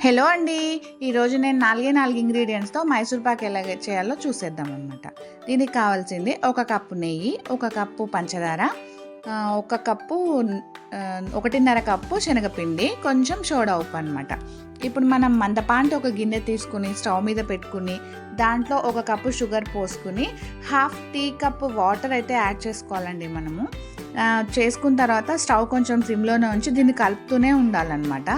Hello అండి. ఈరోజు నేను 4 ఇంగ్రీడియంట్స్తో మైసూర్ పాక్ ఎలా చేయాలో చూసేద్దాం అనమాట. దీనికి కావాల్సింది 1 కప్పు నెయ్యి, 1 కప్పు పంచదార, 1 కప్పు 1.5 కప్పు శనగపిండి, కొంచెం సోడా ఉప్పు అనమాట. ఇప్పుడు మనం మందపాంటి ఒక గిన్నె తీసుకుని స్టవ్ మీద పెట్టుకుని దాంట్లో 1 కప్పు షుగర్ పోసుకుని 1/2 టీ కప్పు వాటర్ అయితే యాడ్ చేసుకోవాలండి. మనము చేసుకున్న తర్వాత స్టవ్ కొంచెం సిమ్లోనే ఉంచి దీన్ని కలుపుతూనే ఉండాలన్నమాట.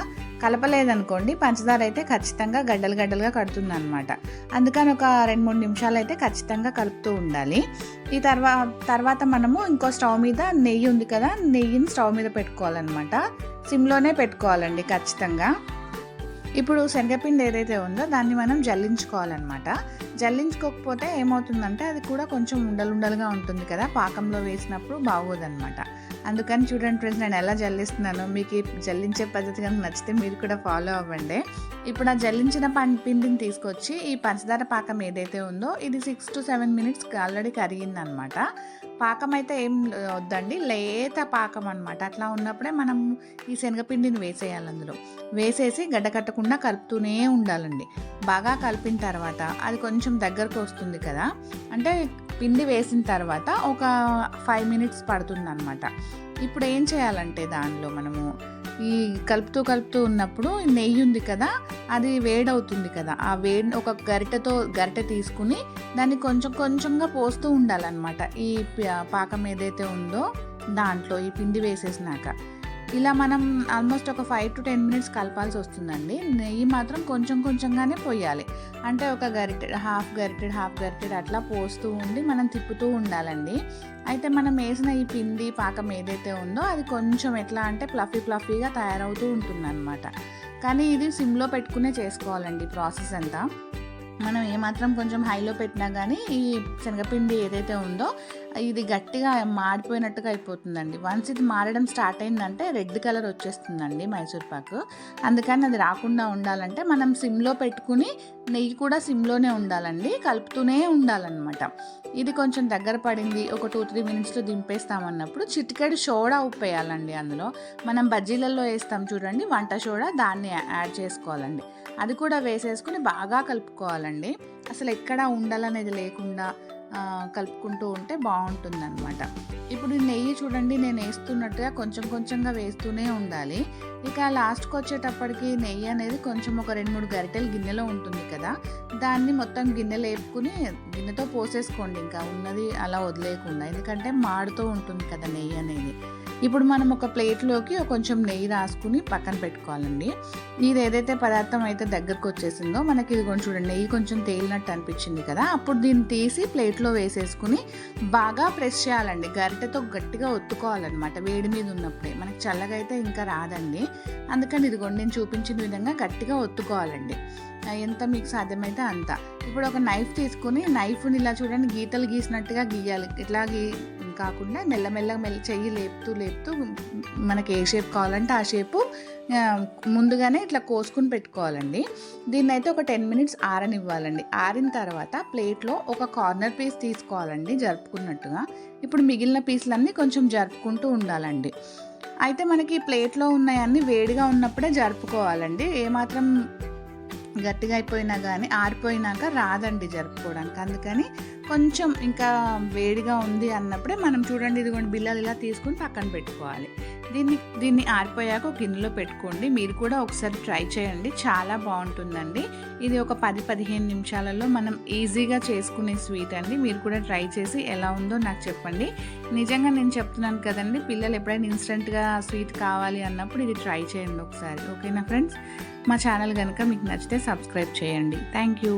కలపలేదనుకోండి పంచదార అయితే ఖచ్చితంగా గడ్డలుగా కడుతుంది అనమాట. అందుకని ఒక 2-3 నిమిషాలు అయితే ఖచ్చితంగా కలుపుతూ ఉండాలి. ఈ తర్వాత మనము ఇంకో స్టవ్ మీద నెయ్యి ఉంది కదా, నెయ్యిని స్టవ్ మీద పెట్టుకోవాలన్నమాట. సిమ్లోనే పెట్టుకోవాలండి ఖచ్చితంగా. ఇప్పుడు శనగపిండి ఏదైతే ఉందో దాన్ని మనం జల్లించుకోవాలన్నమాట. జల్లించుకోకపోతే ఏమవుతుందంటే అది కూడా కొంచెం ఉండలుగా ఉంటుంది కదా, పాకంలో వేసినప్పుడు బాగోదన్నమాట. అందుకని చూడండి ఫ్రెండ్స్, నేను ఎలా జల్లిస్తున్నానో. మీకు ఈ జల్లించే పద్ధతి కనుక నచ్చితే మీరు కూడా ఫాలో అవ్వండి. ఇప్పుడు ఆ జల్లించిన పిండిని తీసుకొచ్చి ఈ పంచదార పాకం ఏదైతే ఉందో ఇది 6 to 7 minutes ఆల్రెడీ కరిగిందనమాట. పాకం అయితే ఏం వద్దండి, లేత పాకం అనమాట. అట్లా ఉన్నప్పుడే మనం ఈ శనగపిండిని వేసేయాలి. అందులో వేసేసి గడ్డ కట్టకుండా కలుపుతూనే ఉండాలండి. బాగా కలిపిన తర్వాత అది కొంచెం దగ్గరకు వస్తుంది కదా, అంటే పిండి వేసిన తర్వాత ఒక 5 minutes పడుతుంది అనమాట. ఇప్పుడు ఏం చేయాలంటే దానిలో మనము ఈ కలుపుతూ ఉన్నప్పుడు నెయ్యి ఉంది కదా, అది వేడవుతుంది కదా, ఆ వేడి ఒక గరిటె తీసుకుని దాన్ని కొంచెంగా పోస్తూ ఉండాలన్నమాట. ఈ పాకం ఏదైతే ఉందో దాంట్లో ఈ పిండి వేసేసినాక ఇలా మనం ఆల్మోస్ట్ ఒక 5 to 10 minutes కలపాల్సి వస్తుందండి. నెయ్యి మాత్రం కొంచెంగానే పోయాలి. అంటే ఒక హాఫ్ గరిటెడ్ అట్లా పోస్తూ ఉండి మనం తిప్పుతూ ఉండాలండి. అయితే మనం వేసిన ఈ పిండి పాకం ఏదైతే ఉందో అది కొంచెం ఎట్లా అంటే ఫ్లఫీగా తయారవుతూ ఉంటుందన్నమాట. కానీ ఇది సిమ్లో పెట్టుకునే చేసుకోవాలండి ప్రాసెస్ అంతా. మనం ఏమాత్రం కొంచెం హైలో పెట్టినా కానీ ఈ శనగపిండి ఏదైతే ఉందో ఇది గట్టిగా మాడిపోయినట్టుగా అయిపోతుందండి. వన్స్ ఇది మారడం స్టార్ట్ అయిందంటే రెడ్ కలర్ వచ్చేస్తుందండి మైసూర్ పాకు. అందుకని అది రాకుండా ఉండాలంటే మనం సిమ్లో పెట్టుకుని నెయ్యి కూడా సిమ్లోనే ఉండాలండి, కలుపుతూనే ఉండాలన్నమాట. ఇది కొంచెం దగ్గర పడింది, ఒక 2-3 minutesలో దింపేస్తామన్నప్పుడు చిటికెడు సోడా ఉప్పు వేయాలండి. అందులో మనం బజ్జీలలో వేస్తాం చూడండి వంట సోడా, దాన్ని యాడ్ చేసుకోవాలండి. అది కూడా వేసేసుకుని బాగా కలుపుకోవాలండి. అసలు ఎక్కడ ఉండాలనేది లేకుండా కలుపుకుంటూ ఉంటే బాగుంటుందన్నమాట. ఇప్పుడు ఈ నెయ్యి చూడండి, నేను వేస్తున్నట్టుగా కొంచెంగా వేస్తూనే ఉండాలి. ఇక లాస్ట్కి వచ్చేటప్పటికి నెయ్యి అనేది కొంచెం ఒక 2-3 గరిటెలు గిన్నెలో ఉంటుంది కదా, దాన్ని మొత్తం గిన్నెలో వేపుకుని గిన్నెతో పోసేసుకోండి. ఇంకా ఉన్నది అలా వదిలేయకుండా, ఎందుకంటే మాడుతూ ఉంటుంది కదా నెయ్యి అనేది. ఇప్పుడు మనం ఒక ప్లేట్లోకి కొంచెం నెయ్యి రాసుకుని పక్కన పెట్టుకోవాలండి. ఇది ఏదైతే పదార్థం అయితే దగ్గరకు వచ్చేసిందో మనకి ఇది కొంచెం చూడండి, నెయ్యి కొంచెం తేలినట్టు అనిపించింది కదా, అప్పుడు దీన్ని తీసి ప్లేట్లో వేసేసుకుని బాగా ప్రెస్ చేయాలండి. గరిటెతో గట్టిగా ఒత్తుకోవాలన్నమాట వేడి మీద ఉన్నప్పుడే. మనకి చల్లగా అయితే ఇంకా రాదండి. అందుకని ఇదిగోండి నేను చూపించిన విధంగా గట్టిగా ఒత్తుకోవాలండి, ఎంత మీకు సాధ్యమైతే అంత. ఇప్పుడు ఒక నైఫ్ తీసుకుని నైఫ్ని ఇలా చూడండి గీతలు గీసినట్టుగా గీయాలి. ఇట్లా కాకుండా మెల్లమెల్లగా చెయ్యి లేపుతూ మనకి ఏ షేప్ కావాలంటే ఆ షేపు ముందుగానే ఇట్లా కోసుకుని పెట్టుకోవాలండి. దీన్ని అయితే ఒక 10 minutes ఆరనివ్వాలండి. ఆరిన తర్వాత ప్లేట్లో ఒక కార్నర్ పీస్ తీసుకోవాలండి జరుపుకున్నట్టుగా. ఇప్పుడు మిగిలిన పీసులన్నీ కొంచెం జరుపుకుంటూ ఉండాలండి. అయితే మనకి ప్లేట్లో ఉన్నాయన్నీ వేడిగా ఉన్నప్పుడే జరుపుకోవాలండి. ఏమాత్రం గట్టిగా అయిపోయినా కానీ ఆరిపోయినాక రాదండి జరుపుకోవడానికి. అందుకని కొంచెం ఇంకా వేడిగా ఉంది అన్నప్పుడే మనం చూడండి ఇదిగోండి బిళ్ళలు ఇలా తీసుకుని పక్కన పెట్టుకోవాలి. దీన్ని ఆరిపోయాక ఒక గిన్నెలో పెట్టుకోండి. మీరు కూడా ఒకసారి ట్రై చేయండి, చాలా బాగుంటుందండి. ఇది ఒక 10-15 నిమిషాలలో మనం ఈజీగా చేసుకునే స్వీట్ అండి. మీరు కూడా ట్రై చేసి ఎలా ఉందో నాకు చెప్పండి. నిజంగా నేను చెప్తున్నాను కదండి, పిల్లలు ఎప్పుడైనా ఇన్స్టెంట్గా స్వీట్ కావాలి అన్నప్పుడు ఇది ట్రై చేయండి ఒకసారి. ఓకేనా ఫ్రెండ్స్? మా ఛానల్ కనుక మీకు నచ్చితే సబ్స్క్రైబ్ చేయండి. Thank you.